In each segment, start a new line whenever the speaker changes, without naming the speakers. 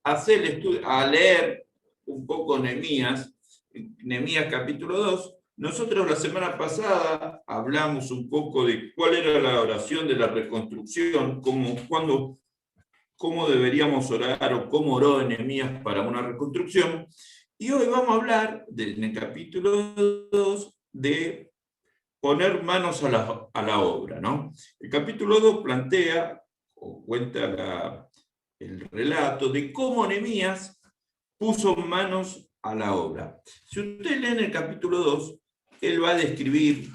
a leer un poco Nehemías capítulo 2. Nosotros la semana pasada hablamos un poco de cuál era la oración de la reconstrucción, cómo deberíamos orar o cómo oró Nehemías para una reconstrucción. Y hoy vamos a hablar, en el capítulo 2, de poner manos a la obra, ¿no? El capítulo 2 plantea o cuenta el relato de cómo Nehemías puso manos a la obra. Si usted lee en el capítulo 2, él va a describir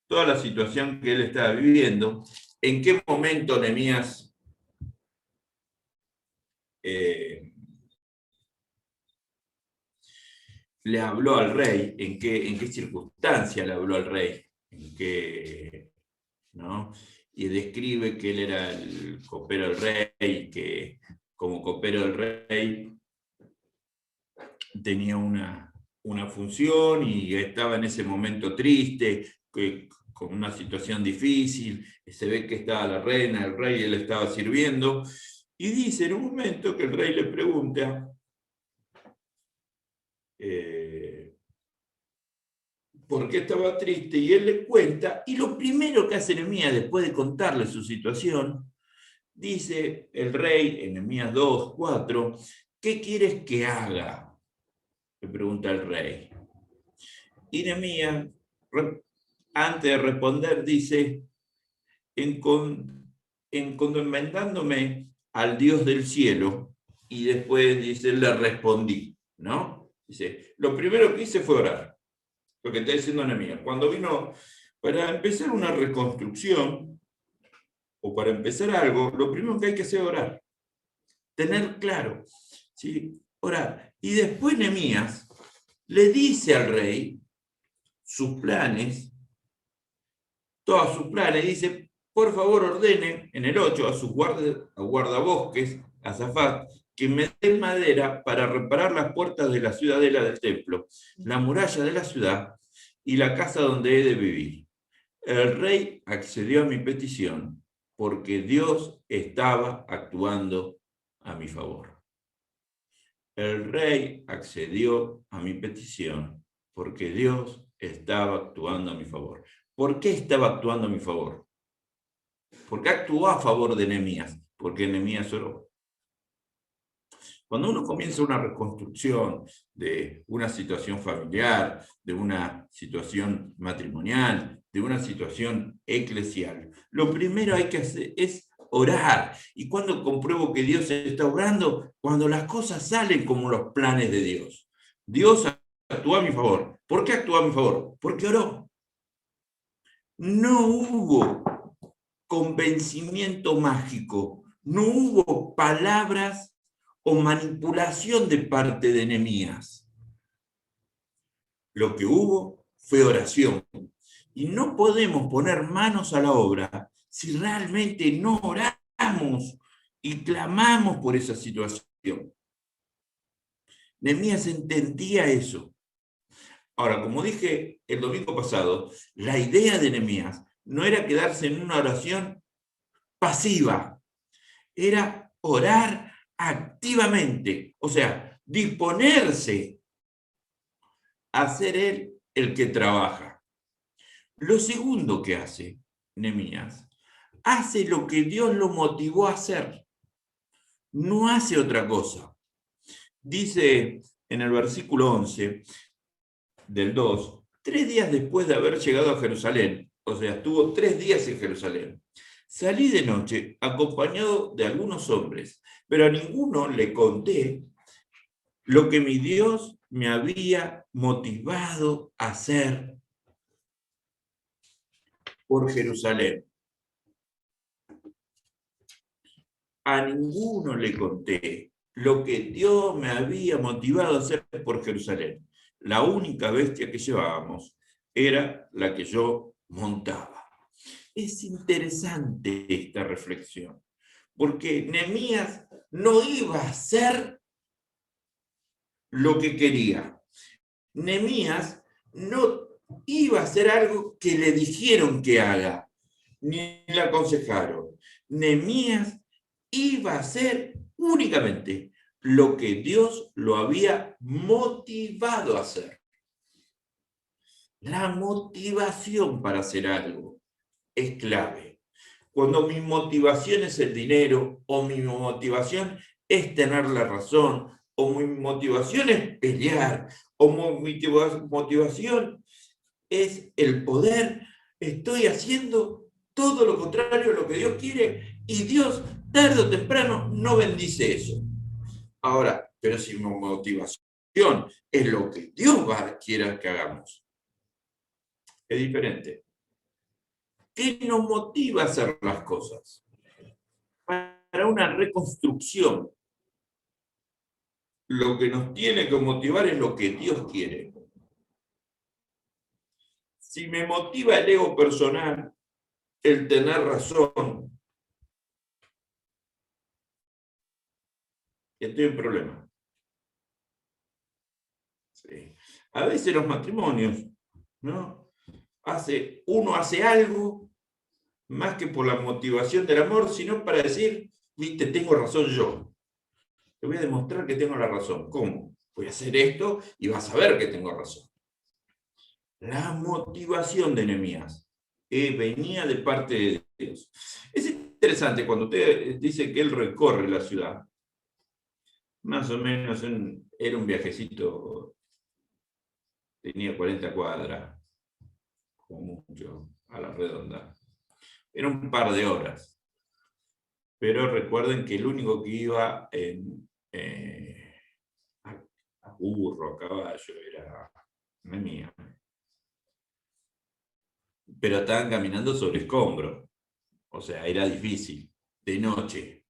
toda la situación que él estaba viviendo, en qué momento Nehemías le habló al rey, en qué circunstancia le habló al rey, ¿no? Y describe que él era el copero del rey, que como copero del rey tenía una función y estaba en ese momento triste, con una situación difícil, se ve que estaba la reina, el rey, él estaba sirviendo, y dice en un momento que el rey le pregunta por qué estaba triste, y él le cuenta, y lo primero que hace Nehemías, después de contarle su situación, dice el rey, en Nehemías 2:4, ¿qué quieres que haga?, le pregunta el rey. Y Nehemías, antes de responder, dice, encomendándome al Dios del cielo, y después dice, le respondí, ¿no? Dice, lo primero que hice fue orar, lo que está diciendo Nehemías. Cuando vino para empezar una reconstrucción, o para empezar algo, lo primero que hay que hacer es orar, tener claro, ¿sí? Orar. Y después Nehemías le dice al rey sus planes, todos sus planes, dice, por favor ordene, en el 8, a sus guardabosques, a Safat, que me den madera para reparar las puertas de la ciudadela del templo, la muralla de la ciudad y la casa donde he de vivir. El rey accedió a mi petición porque Dios estaba actuando a mi favor. El rey accedió a mi petición porque Dios estaba actuando a mi favor. ¿Por qué estaba actuando a mi favor? ¿Por qué actuó a favor de Nehemías? Porque Nehemías oró. Cuando uno comienza una reconstrucción de una situación familiar, de una situación matrimonial, de una situación eclesial, lo primero hay que hacer es orar. ¿Y cuando compruebo que Dios está obrando? Cuando las cosas salen como los planes de Dios. Dios actuó a mi favor. ¿Por qué actuó a mi favor? Porque oró. No hubo convencimiento mágico, no hubo palabras o manipulación de parte de Nehemías. Lo que hubo fue oración. Y no podemos poner manos a la obra si realmente no oramos y clamamos por esa situación. Nehemías entendía eso. Ahora, como dije el domingo pasado, la idea de Nehemías no era quedarse en una oración pasiva, era orar activamente, o sea, disponerse a ser él el que trabaja. Lo segundo que hace Nehemías, hace lo que Dios lo motivó a hacer, no hace otra cosa. Dice en el versículo 11 del 2, 3 días después de haber llegado a Jerusalén, o sea, estuvo 3 días en Jerusalén, salí de noche acompañado de algunos hombres, pero a ninguno le conté lo que mi Dios me había motivado a hacer por Jerusalén. A ninguno le conté lo que Dios me había motivado a hacer por Jerusalén. La única bestia que llevábamos era la que yo montaba. Es interesante esta reflexión, porque Nehemías no iba a hacer lo que quería. Nehemías no iba a hacer algo que le dijeron que haga, ni le aconsejaron. Nehemías iba a hacer únicamente lo que Dios lo había motivado a hacer. La motivación para hacer algo es clave. Cuando mi motivación es el dinero, o mi motivación es tener la razón, o mi motivación es pelear, o mi motivación es el poder, estoy haciendo todo lo contrario a lo que Dios quiere, y Dios tarde o temprano no bendice eso. Ahora, pero si mi motivación es lo que Dios quiera que hagamos, es diferente. ¿Qué nos motiva a hacer las cosas? Para una reconstrucción, lo que nos tiene que motivar es lo que Dios quiere. Si me motiva el ego personal, el tener razón, estoy en problema. Sí. A veces los matrimonios, ¿no? Uno hace algo más que por la motivación del amor, sino para decir, viste, tengo razón yo. Te voy a demostrar que tengo la razón. ¿Cómo? Voy a hacer esto y vas a ver que tengo razón. La motivación de Nehemías venía de parte de Dios. Es interesante cuando usted dice que él recorre la ciudad. Más o menos era un viajecito, tenía 40 cuadras, como mucho, a la redonda. Era un par de horas. Pero recuerden que el único que iba a burro, a caballo, era Nehemías. Pero estaban caminando sobre escombros. O sea, era difícil. De noche.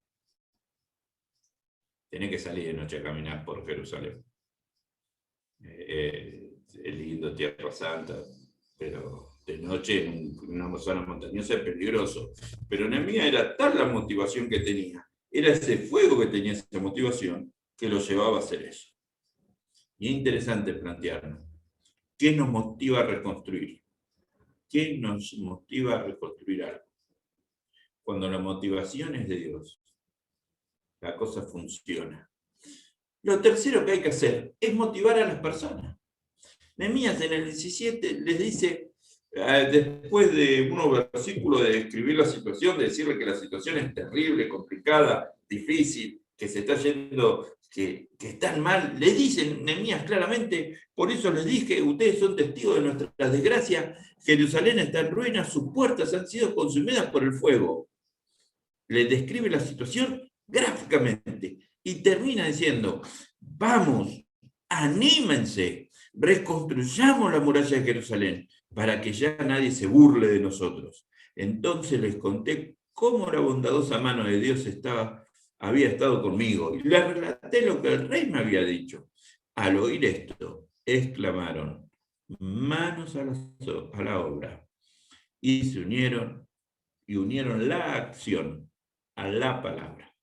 Tenés que salir de noche a caminar por Jerusalén. Es lindo, Tierra Santa, pero de noche en una zona montañosa es peligroso. Pero Nehemías era tal la motivación que tenía, era ese fuego que tenía esa motivación, que lo llevaba a hacer eso. Y es interesante plantearnos, ¿qué nos motiva a reconstruir? ¿Qué nos motiva a reconstruir algo? Cuando la motivación es de Dios, la cosa funciona. Lo tercero que hay que hacer es motivar a las personas. Nehemías en el 17 les dice, después de unos versículos de describir la situación, de decirle que la situación es terrible, complicada, difícil, que se está yendo, que están mal, le dicen Nehemías claramente, por eso les dije, ustedes son testigos de nuestras desgracias, Jerusalén está en ruinas, sus puertas han sido consumidas por el fuego. Le describe la situación gráficamente y termina diciendo, vamos, anímense, reconstruyamos la muralla de Jerusalén para que ya nadie se burle de nosotros. Entonces les conté cómo la bondadosa mano de Dios había estado conmigo y les relaté lo que el rey me había dicho. Al oír esto, exclamaron, manos a la obra, y se unieron la acción a la palabra.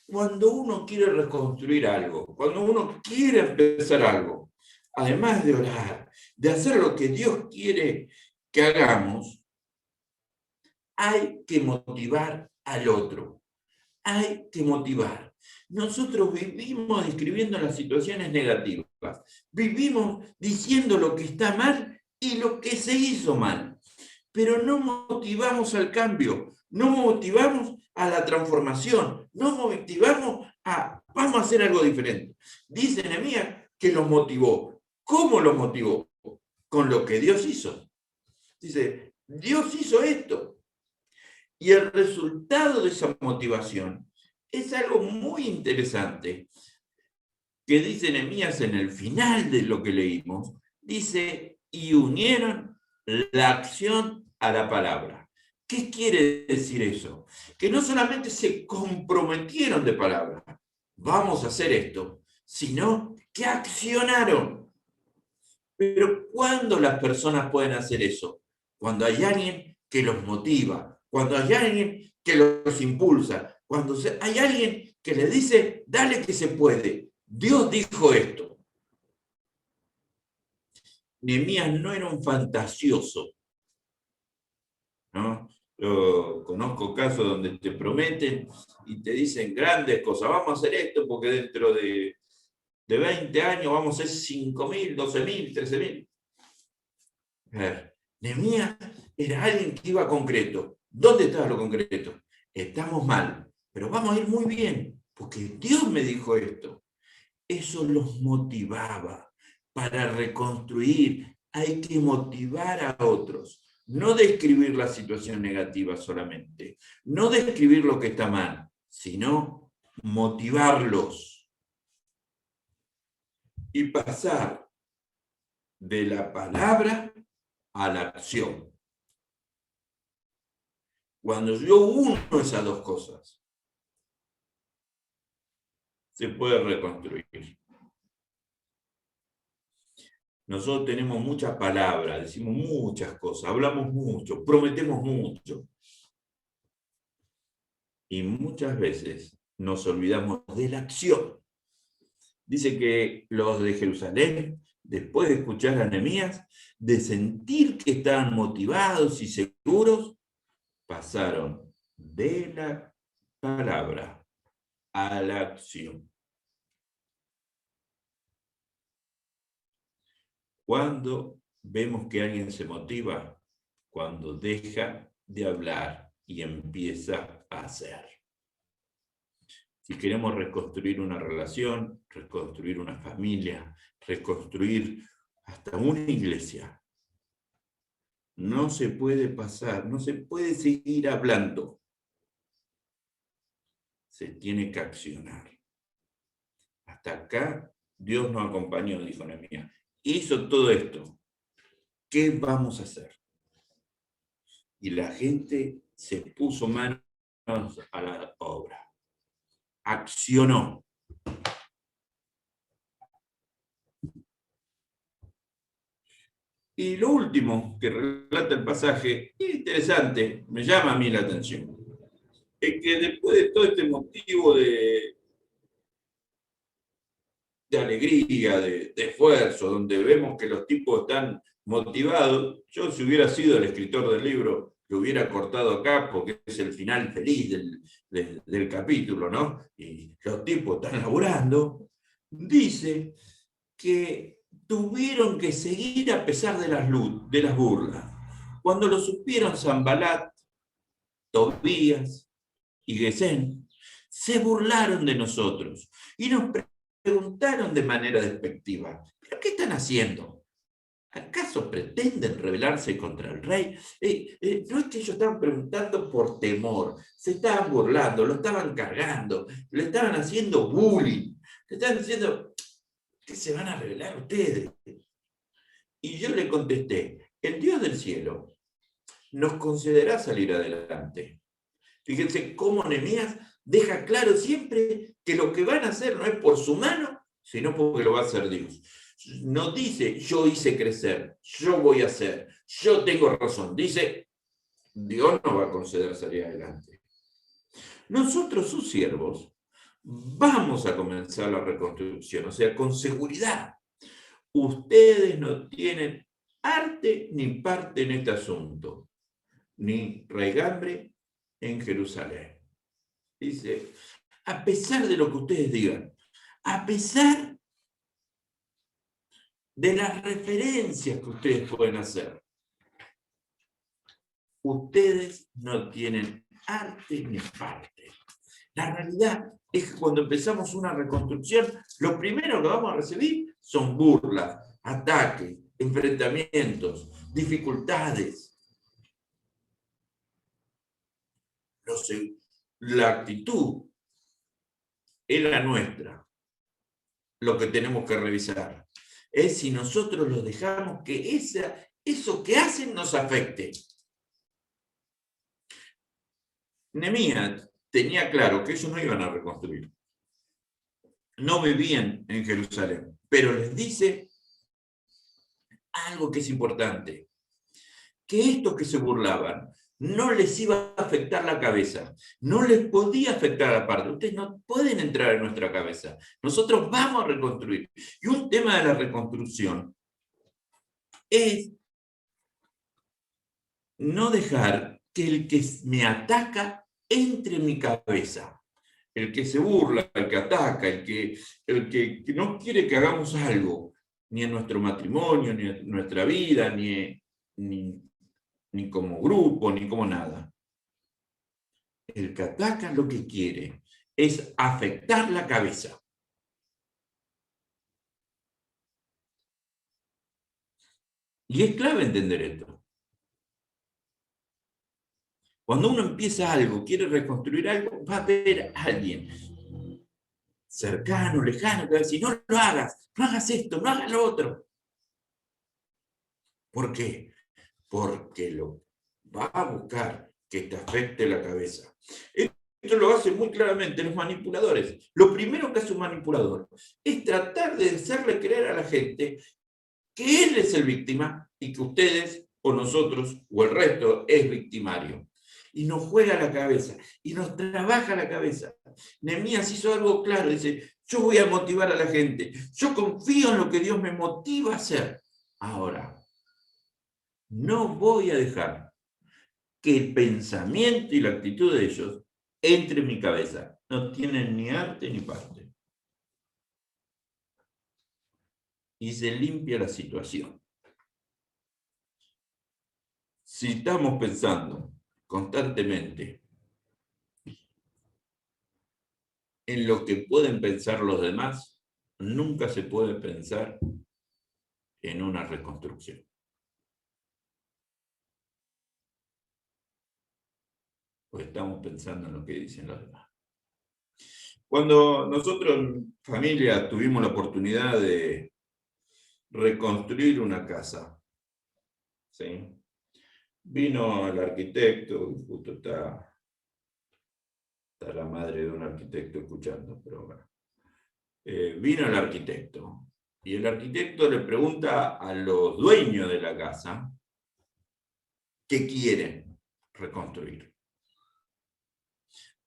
Cuando uno quiere reconstruir algo, cuando uno quiere empezar algo, además de orar, de hacer lo que Dios quiere que hagamos, hay que motivar al otro. Hay que motivar. Nosotros vivimos describiendo las situaciones negativas, vivimos diciendo lo que está mal y lo que se hizo mal, pero no motivamos al cambio, no motivamos a la transformación, no motivamos vamos a hacer algo diferente. Dice Nehemías que los motivó. ¿Cómo los motivó? Con lo que Dios hizo. Dice, Dios hizo esto. Y el resultado de esa motivación es algo muy interesante que dice Nehemías en el final de lo que leímos. Dice, y unieron la acción a la palabra. ¿Qué quiere decir eso? Que no solamente se comprometieron de palabra, vamos a hacer esto, sino que accionaron. Pero ¿cuándo las personas pueden hacer eso? Cuando hay alguien que los motiva, cuando hay alguien que los impulsa, cuando hay alguien que les dice, dale que se puede. Dios dijo esto. Nehemías no era un fantasioso, ¿no? Yo conozco casos donde te prometen y te dicen grandes cosas. Vamos a hacer esto porque dentro de 20 años vamos a hacer 5.000, 12.000, 13.000. A ver, Nehemías era alguien que iba concreto. ¿Dónde estaba lo concreto? Estamos mal, pero vamos a ir muy bien, porque Dios me dijo esto. Eso los motivaba para reconstruir. Hay que motivar a otros. No describir la situación negativa solamente. No describir lo que está mal, sino motivarlos. Y pasar de la palabra a la acción. Cuando yo uno esas dos cosas, se puede reconstruir. Nosotros tenemos muchas palabras, decimos muchas cosas, hablamos mucho, prometemos mucho. Y muchas veces nos olvidamos de la acción. Dice que los de Jerusalén, después de escuchar a Nehemías, de sentir que estaban motivados y seguros, pasaron de la palabra a la acción. Cuando vemos que alguien se motiva, cuando deja de hablar y empieza a hacer. Si queremos reconstruir una relación, reconstruir una familia, reconstruir hasta una iglesia, no se puede pasar, no se puede seguir hablando. Se tiene que accionar. Hasta acá Dios nos acompañó, dijo Nehemías. Hizo todo esto. ¿Qué vamos a hacer? Y la gente se puso manos a la obra. Accionó. Y lo último que relata el pasaje, interesante, me llama a mí la atención, es que después de todo este motivo de alegría, de esfuerzo, donde vemos que los tipos están motivados, yo si hubiera sido el escritor del libro, lo hubiera cortado acá porque es el final feliz del capítulo, ¿no? Y los tipos están laburando. Dice que tuvieron que seguir a pesar de las burlas. Cuando lo supieron Sanbalat, Tobías y Gesén, se burlaron de nosotros y nos preguntaron de manera despectiva, ¿pero qué están haciendo? ¿Acaso pretenden rebelarse contra el rey? No es que ellos estaban preguntando por temor, se estaban burlando, lo estaban cargando, le estaban haciendo bullying, le estaban diciendo, ¿qué se van a rebelar ustedes? Y yo le contesté, el Dios del cielo nos concederá salir adelante. Fíjense cómo Nehemías deja claro siempre que lo que van a hacer no es por su mano, sino porque lo va a hacer Dios. No dice, yo hice crecer, yo voy a hacer, yo tengo razón. Dice, Dios nos va a conceder salir adelante. Nosotros, sus siervos, vamos a comenzar la reconstrucción, o sea, con seguridad. Ustedes no tienen arte ni parte en este asunto, ni raigambre en Jerusalén. Dice, a pesar de lo que ustedes digan, a pesar de las referencias que ustedes pueden hacer, ustedes no tienen arte ni parte. La realidad es que cuando empezamos una reconstrucción, lo primero que vamos a recibir son burlas, ataques, enfrentamientos, dificultades. La actitud es la nuestra. Lo que tenemos que revisar es si nosotros los dejamos que eso que hacen nos afecte. Nehemías tenía claro que ellos no iban a reconstruir. No vivían en Jerusalén, pero les dice algo que es importante, que estos que se burlaban no les iba a afectar la cabeza, no les podía afectar la parte. Ustedes no pueden entrar en nuestra cabeza. Nosotros vamos a reconstruir. Y un tema de la reconstrucción es no dejar que el que me ataca entre en mi cabeza. El que se burla, el que ataca, el que no quiere que hagamos algo, ni en nuestro matrimonio, ni en nuestra vida, ni como grupo, ni como nada. El que ataca lo que quiere es afectar la cabeza. Y es clave entender esto. Cuando uno empieza algo, quiere reconstruir algo, va a haber alguien cercano, lejano, que va a decir, no lo hagas, no hagas esto, no hagas lo otro. ¿Por qué? Porque lo va a buscar que te afecte la cabeza. Esto lo hace muy claramente los manipuladores. Lo primero que hace un manipulador es tratar de hacerle creer a la gente que él es el víctima y que ustedes o nosotros o el resto es victimario. Y nos juega la cabeza y nos trabaja la cabeza. Nehemías hizo algo claro, dice, yo voy a motivar a la gente, yo confío en lo que Dios me motiva a hacer. Ahora, no voy a dejar que el pensamiento y la actitud de ellos entre en mi cabeza. No tienen ni arte ni parte. Y se limpia la situación. Si estamos pensando constantemente en lo que pueden pensar los demás, nunca se puede pensar en una reconstrucción. Porque estamos pensando en lo que dicen los demás. Cuando nosotros en familia tuvimos la oportunidad de reconstruir una casa, ¿sí? Vino el arquitecto, justo está la madre de un arquitecto escuchando, pero bueno. Vino el arquitecto y el arquitecto le pregunta a los dueños de la casa qué quieren reconstruir.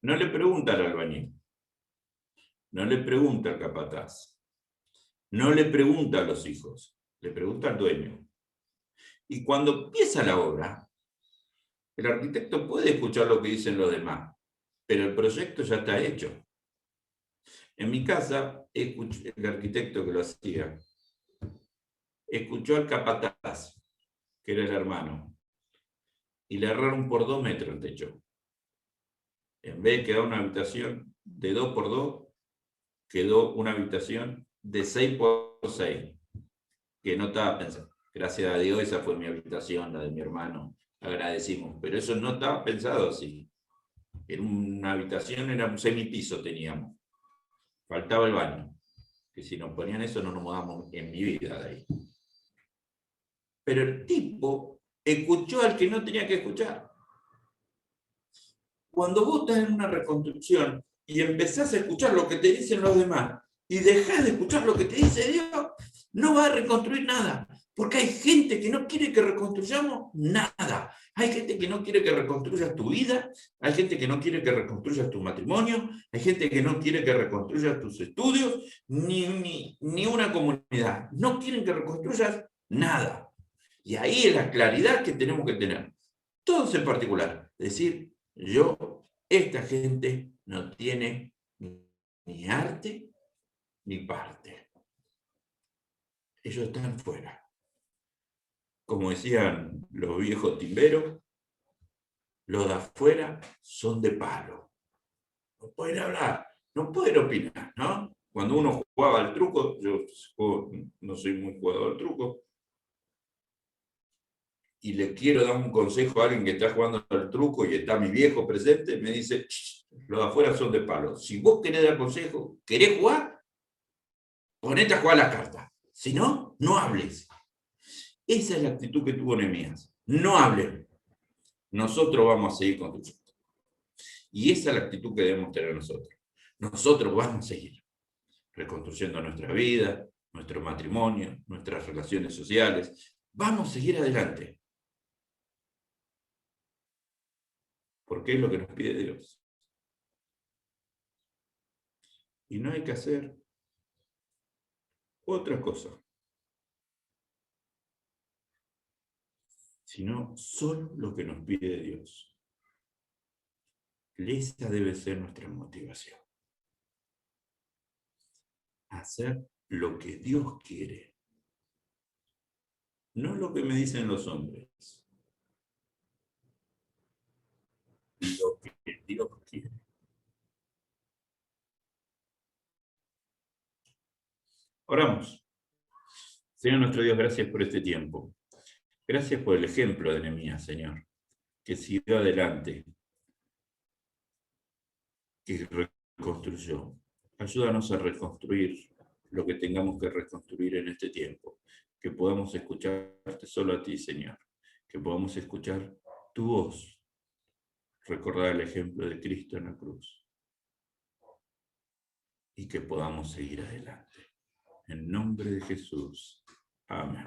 No le pregunta al albañil, no le pregunta al capataz, no le pregunta a los hijos, le pregunta al dueño. Y cuando empieza la obra, el arquitecto puede escuchar lo que dicen los demás, pero el proyecto ya está hecho. En mi casa, el arquitecto que lo hacía, escuchó al capataz, que era el hermano, y le erraron por 2 metros el techo. En vez de quedar una habitación de 2 por 2, quedó una habitación de 6 por 6, que no estaba pensando. Gracias a Dios, esa fue mi habitación, la de mi hermano, agradecimos, pero eso no estaba pensado así. Era una habitación, era un semipiso teníamos, faltaba el baño, que si nos ponían eso no nos mudamos en mi vida de ahí. Pero el tipo escuchó al que no tenía que escuchar. Cuando vos estás en una reconstrucción y empezás a escuchar lo que te dicen los demás y dejás de escuchar lo que te dice Dios, no vas a reconstruir nada. Porque hay gente que no quiere que reconstruyamos nada. Hay gente que no quiere que reconstruyas tu vida, hay gente que no quiere que reconstruyas tu matrimonio, hay gente que no quiere que reconstruyas tus estudios, ni una comunidad. No quieren que reconstruyas nada. Y ahí es la claridad que tenemos que tener. Todos en particular. Decir, esta gente no tiene ni arte ni parte. Ellos están fuera. Como decían los viejos timberos, los de afuera son de palo. No pueden hablar, no pueden opinar, ¿no? Cuando uno jugaba al truco, yo no soy muy jugador al truco, y le quiero dar un consejo a alguien que está jugando al truco y está mi viejo presente, me dice, los de afuera son de palo. Si vos querés dar consejo, querés jugar, ponete a jugar las cartas. Si no, no hables. Esa es la actitud que tuvo Nehemías. No hablen. Nosotros vamos a seguir construyendo. Y esa es la actitud que debemos tener nosotros. Nosotros vamos a seguir reconstruyendo nuestra vida, nuestro matrimonio, nuestras relaciones sociales. Vamos a seguir adelante. Porque es lo que nos pide Dios. Y no hay que hacer otra cosa, sino solo lo que nos pide Dios. Esa debe ser nuestra motivación. Hacer lo que Dios quiere. No lo que me dicen los hombres. Lo que Dios quiere. Oramos. Señor nuestro Dios, gracias por este tiempo. Gracias por el ejemplo de Nehemías, Señor, que siguió adelante, que reconstruyó. Ayúdanos a reconstruir lo que tengamos que reconstruir en este tiempo. Que podamos escucharte solo a ti, Señor. Que podamos escuchar tu voz. Recordar el ejemplo de Cristo en la cruz. Y que podamos seguir adelante. En nombre de Jesús. Amén.